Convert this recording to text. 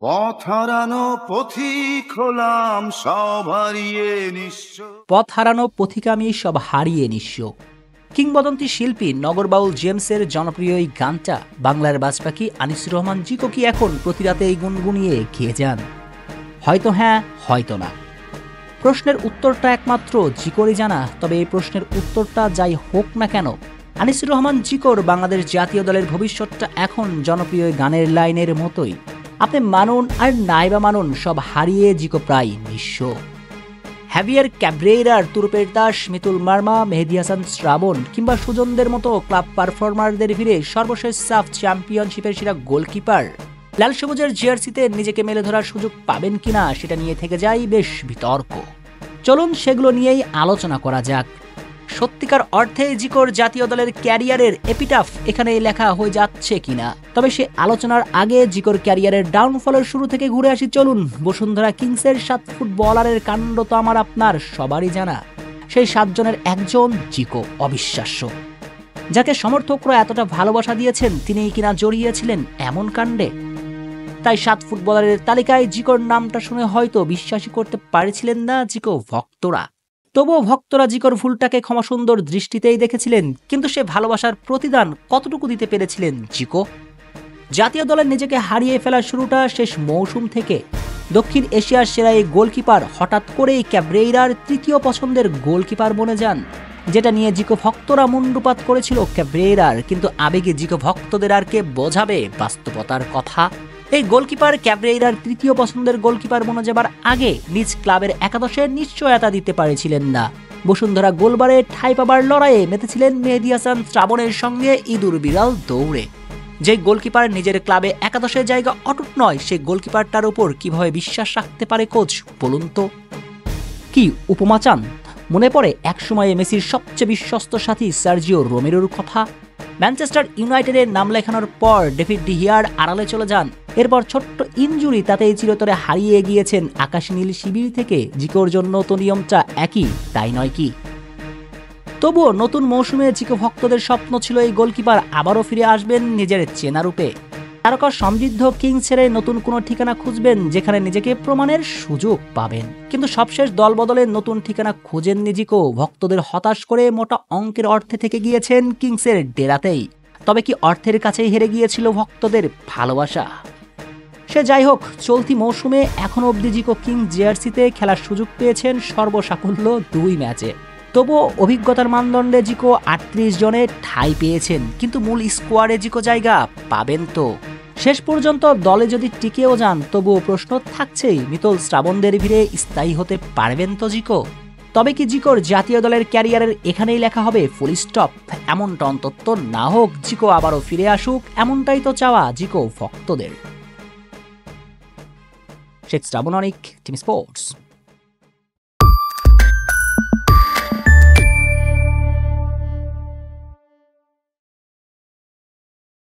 পথ হারানো পথিক হলাম সব হারিয়ে নিঃস্ব। পথ হারানো পথিক আমি সব হারিয়ে নিঃস্ব। কিংবদন্তি শিল্পী নগরবাউল জেমসের জনপ্রিয় এই গানটা বাংলার বাজপাখি আনিসুর রহমান জিকো কি এখন প্রতি রাতে এই গুনগুনিয়ে গেয়ে যান? হয়তো হ্যাঁ, হয়তো না। প্রশ্নের উত্তরটা একমাত্র জিকোরই জানা। তবে এই প্রশ্নের উত্তরটা যাই হোক না কেন, আনিসুর রহমান জিকোর বাংলাদেশ জাতীয় দলের ভবিষ্যৎটা এখন জনপ্রিয় গানের লাইনের মতোই। আপনি মানুন আর নাইবা মানুন, সব হারিয়ে জিকো প্রায় নিঃস্ব। হ্যাভিয়ার ক্যাব্রেরার, তুরুপের দাস, মিতুল মার্মা, মেহেদী হাসান শ্রাবণ কিংবা সুজনদের মতো ক্লাব পারফর্মারদের ভিড়ে সর্বশেষ সাফ চ্যাম্পিয়নশিপের সেরা গোলকিপার লাল সবুজের জার্সিতে নিজেকে মেলে ধরার সুযোগ পাবেন কিনা সেটা নিয়ে থেকে যায় বেশ বিতর্ক। চলুন সেগুলো নিয়েই আলোচনা করা যাক। সত্যিকার অর্থে জিকোর জাতীয় দলের ক্যারিয়ারের এপিটাফ এখানে লেখা হয়ে যাচ্ছে কিনা? তবে সে আলোচনার আগে জিকোর ক্যারিয়ারের ডাউনফলের শুরু থেকে ঘুরে আসি চলুন। বসুন্ধরা কিংসের 7 ফুটবলারের কাণ্ড তো আমার আপনার সবারই জানা। সেই 7 জনের একজন জিকো, অবিশ্বাস্য। যাকে সমর্থকরা এতটা ভালোবাসা দিয়েছেন তিনিই কিনা জড়িয়েছিলেন এমন কাণ্ডে। তাই 7 ফুটবলারের তালিকায় জিকোর নামটা শুনে হয়তো বিশ্বাসই করতে পারছিলেন না জিকো ভক্তরা। তবুও ভক্তরা জিকোর ভুলটাকে ক্ষমাসুন্দর দৃষ্টিতেই দেখেছিলেন। কিন্তু সে ভালোবাসার প্রতিদান কতটুকু দিতে পেরেছিলেন জিকো? জাতীয় দলের নিজেকে হারিয়ে ফেলার শুরুটা শেষ মৌসুম থেকে। দক্ষিণ এশিয়ার সেরা এই গোলকিপার হঠাৎ করেই ক্যাব্রেইরার তৃতীয় পছন্দের গোলকিপার বনে যান, যেটা নিয়ে জিকো ভক্তরা মুন্ডুপাত করেছিল ক্যাব্রেইরার। কিন্তু আবেগে জিকো ভক্তদের আর কে বোঝাবে বাস্তবতার কথা? এই গোলকিপার ক্যাব্রেইরার তৃতীয় পছন্দের গোলকিপার বনে যাবার আগে নিজ ক্লাবের একাদশে নিশ্চয়তা দিতে পারেছিলেন না। বসুন্ধরা গোলবারে ঠাঁই পাবার লড়াইয়ে মেতেছিলেন মেহেদী হাসান শ্রাবণের সঙ্গে ইঁদুর বিড়াল দৌড়ে। যে গোলকিপার নিজের ক্লাবে একাদশের জায়গা অটুট নয়, সেই গোলকিপারটার উপর কিভাবে বিশ্বাস রাখতে পারে কোচ বলুন তো? কি উপমা চান? মনে পড়ে একসময়ে মেসির সবচেয়ে বিশ্বস্ত সাথী সার্জিও রোমেরোর কথা। ম্যানচেস্টার ইউনাইটেডের নাম লেখানোর পর ডেভিড ডিহিয়ার আড়ালে চলে যান। এরপর ছোট্ট ইনজুরি, তাতেই চিরতরে হারিয়ে গিয়েছেন আকাশী নীল শিবির থেকে। জিকোর জন্য তো নিয়মটা একই, তাই নয় কি? তবুও নতুন মৌসুমে জিকো ভক্তদের স্বপ্ন ছিল এই গোলকিপার আবারও ফিরে আসবেন নিজের চেনা রূপে। তারকা সমৃদ্ধ কিংস ছেড়ে নতুন কোনো ঠিকানা খুঁজবেন যেখানে নিজেকে প্রমাণের সুযোগ পাবেন। কিন্তু সবশেষ দল বদলে নতুন ঠিকানা খুঁজেননি জিকো। ভক্তদের হতাশ করে মোটা অঙ্কের অর্থে থেকে গিয়েছেন কিংসের ডেরাতেই। তবে কি অর্থের কাছেই হেরে গিয়েছিল ভক্তদের ভালোবাসা? সে যাই হোক, চলতি মৌসুমে এখনো অবধি জিকো কিংস জার্সিতে খেলার সুযোগ পেয়েছেন সর্বসাকুল্য 2 ম্যাচে। তবুও অভিজ্ঞতার মানদণ্ডে জিকো 38 জনে ঠাঁই পেয়েছেন। কিন্তু মূল স্কোয়াডে জিকো জায়গা পাবেন তো? শেষ পর্যন্ত দলে যদি টিকেও যান তবুও প্রশ্ন থাকছেই, মিতুল শ্রাবণদের ভিড়ে স্থায়ী হতে পারবেন তো জিকো? তবে কি জিকোর জাতীয় দলের ক্যারিয়ারের এখানেই লেখা হবে ফুল স্টপ? এমনটা অন্তত না হোক, জিকো আবারও ফিরে আসুক, এমনটাই তো চাওয়া জিকো ভক্তদের। শেখ শ্রাবণ অনিক, টিম স্পোর্টস।